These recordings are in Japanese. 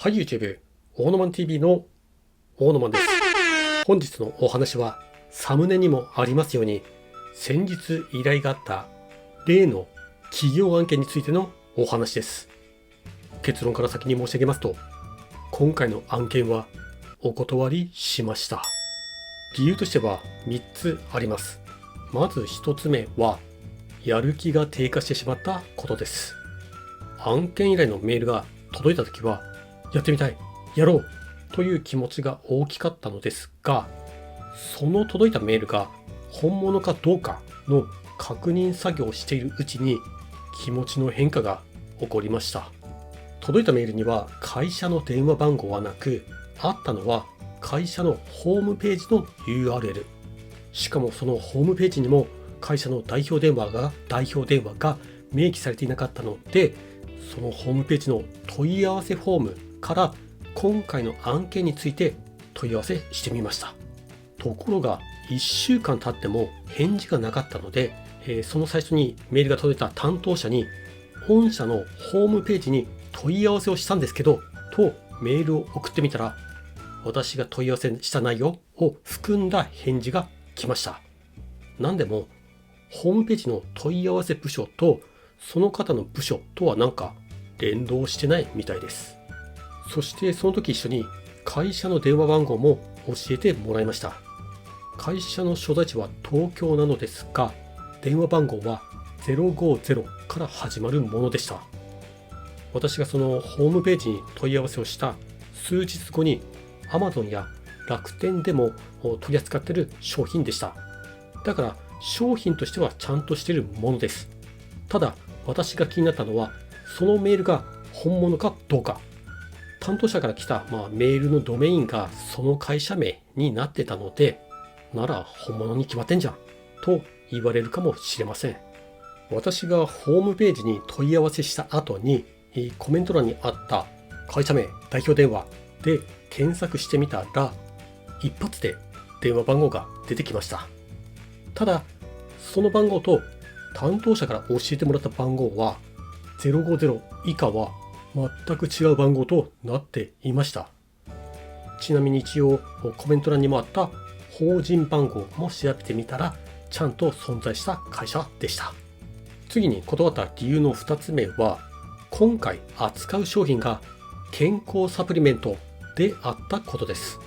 はい、YouTube、オーノマン TV のオーノマンです。本日のお話は、サムネにもありますように、先日依頼があった例の企業案件についてのお話です。結論から先に申し上げますと、今回の案件はお断りしました。理由としては3つあります。まず1つ目は、やる気が低下してしまったことです。案件依頼のメールが届いたときは、やってみたい、やろうという気持ちが大きかったのですが、その届いたメールが本物かどうかの確認作業をしているうちに気持ちの変化が起こりました。届いたメールには会社の電話番号はなく、あったのは会社のホームページの URL。しかもそのホームページにも会社の代表電話が明記されていなかったので、そのホームページの問い合わせフォームから今回の案件について問い合わせしてみました。ところが1週間経っても返事がなかったので、その最初にメールが届いた担当者に、御社のホームページに問い合わせをしたんですけどとメールを送ってみたら、私が問い合わせした内容を含んだ返事が来ました。なんでもホームページの問い合わせ部署とその方の部署とはなんか連動してないみたいです。そしてその時一緒に会社の電話番号も教えてもらいました。会社の所在地は東京なのですが、電話番号は050から始まるものでした。私がそのホームページに問い合わせをした数日後に Amazon や楽天でも取り扱っている商品でした。だから商品としてはちゃんとしているものです。ただ私が気になったのは、そのメールが本物かどうか。担当者から来た、メールのドメインがその会社名になってたので、なら本物に決まってんじゃんと言われるかもしれません。私がホームページに問い合わせした後にコメント欄にあった会社名、代表電話で検索してみたら、一発で電話番号が出てきました。ただその番号と担当者から教えてもらった番号は050以下は全く違う番号となっていました。ちなみに一応コメント欄にもあった法人番号も調べてみたら、ちゃんと存在した会社でした。次に断った理由の2つ目は、今回扱う商品が健康サプリメントであったことです。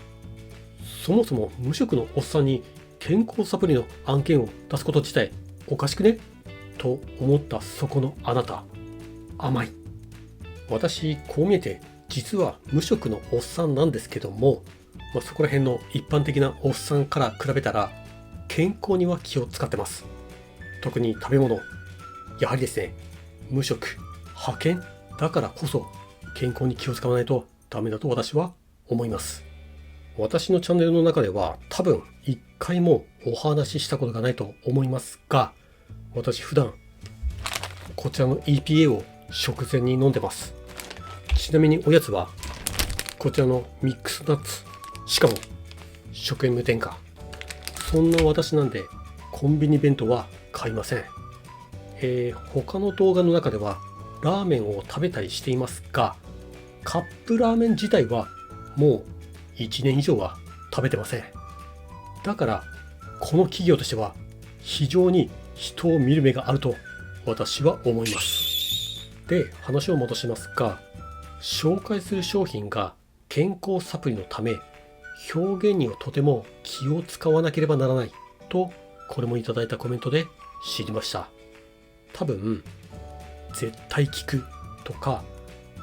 そもそも無職のおっさんに健康サプリの案件を出すこと自体おかしくねと思ったそこのあなた、甘い。私こう見えて実は無職のおっさんなんですけども、そこら辺の一般的なおっさんから比べたら健康には気を使ってます。特に食べ物、やはりですね、無職派遣だからこそ健康に気を使わないとダメだと私は思います。私のチャンネルの中では多分一回もお話ししたことがないと思いますが、私普段こちらの EPA を食前に飲んでます。ちなみにおやつはこちらのミックスナッツ、しかも食塩無添加。そんな私なんでコンビニ弁当は買いません。他の動画の中ではラーメンを食べたりしていますが、カップラーメン自体はもう1年以上は食べてません。だからこの企業としては非常に人を見る目があると私は思います。で、話を戻しますが、紹介する商品が健康サプリのため表現にはとても気を使わなければならないと、これもいただいたコメントで知りました。多分絶対効くとか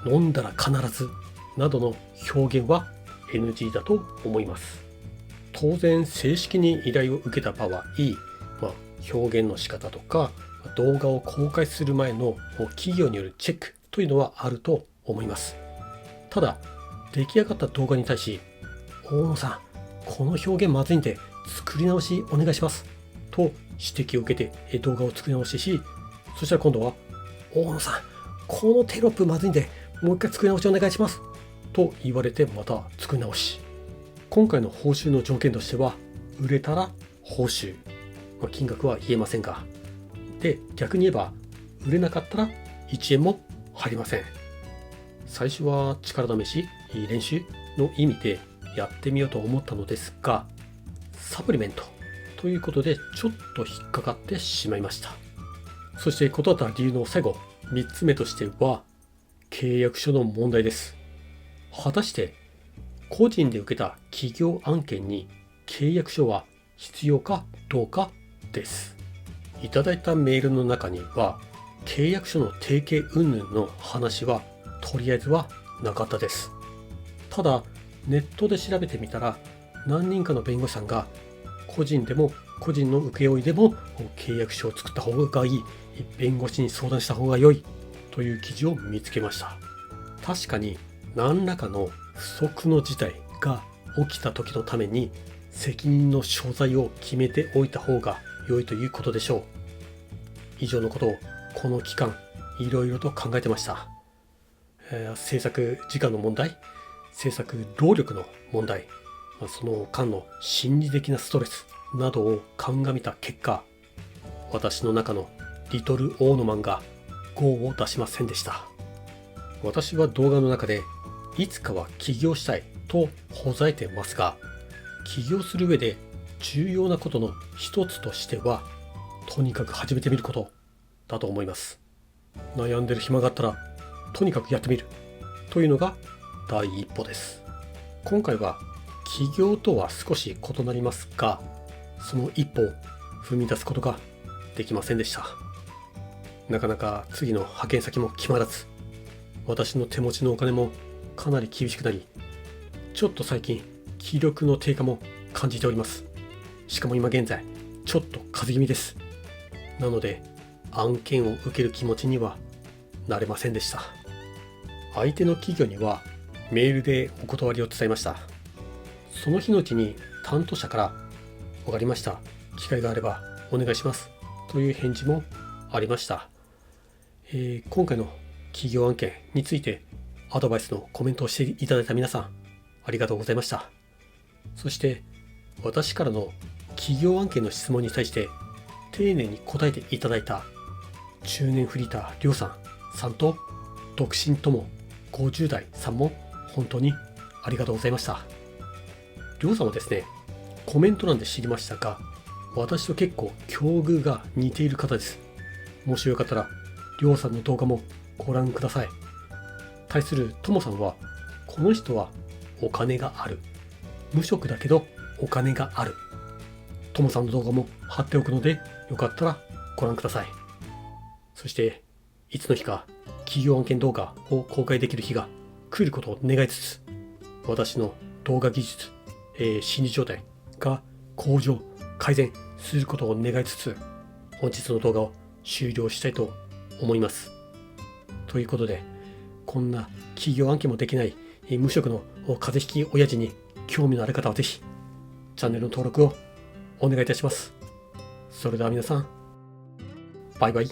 飲んだら必ずなどの表現は NG だと思います。当然正式に依頼を受けた場合、表現の仕方とか動画を公開する前の企業によるチェックというのはあると思います。ただ出来上がった動画に対し、大野さんこの表現まずいんで作り直しお願いしますと指摘を受けて動画を作り直しし、そしたら今度は大野さんこのテロップまずいんでもう一回作り直しお願いしますと言われて、また作り直し。今回の報酬の条件としては売れたら報酬、金額は言えませんが、で逆に言えば売れなかったら1円も入りません。最初は力試し、練習の意味でやってみようと思ったのですが、サプリメントということでちょっと引っかかってしまいました。そして断った理由の最後、3つ目としては、契約書の問題です。果たして個人で受けた企業案件に契約書は必要かどうかです。いただいたメールの中には、契約書の提携云々の話はとりあえずはなかったです。ただネットで調べてみたら、何人かの弁護士さんが個人でも個人の請負でも契約書を作った方がいい、弁護士に相談した方が良いという記事を見つけました。確かに何らかの不測の事態が起きた時のために責任の所在を決めておいた方が良いということでしょう。以上のことをこの期間いろいろと考えてました。制作時間の問題、制作労力の問題、その間の心理的なストレスなどを鑑みた結果、私の中のリトルオーノマンが5を出しませんでした。私は動画の中でいつかは起業したいとほざいてますが、起業する上で重要なことの一つとしては、とにかく始めてみることだと思います。悩んでる暇があったらとにかくやってみるというのが第一歩です。今回は起業とは少し異なりますが、その一歩を踏み出すことができませんでした。なかなか次の派遣先も決まらず、私の手持ちのお金もかなり厳しくなり、ちょっと最近気力の低下も感じております。しかも今現在ちょっと風邪気味です。なので案件を受ける気持ちにはなれませんでした。相手の企業にはメールでお断りを伝えました。その日のうちに担当者から分かりました、機会があればお願いしますという返事もありました。今回の企業案件についてアドバイスのコメントをしていただいた皆さん、ありがとうございました。そして私からの企業案件の質問に対して丁寧に答えていただいた中年フリーターりょうさんと独身友50代さんも本当にありがとうございました。りょうさんはですね、コメント欄で知りましたが、私と結構境遇が似ている方です。もしよかったらりょうさんの動画もご覧ください。対するともさんは、この人はお金がある、無職だけどお金がある。ともさんの動画も貼っておくので、よかったらご覧ください。そしていつの日か企業案件動画を公開できる日が来ることを願いつつ、私の動画技術、心理状態が向上改善することを願いつつ、本日の動画を終了したいと思います。ということで、こんな企業案件もできない無職の風邪ひき親父に興味のある方はぜひチャンネルの登録をお願いいたします。それでは皆さん、バイバイ。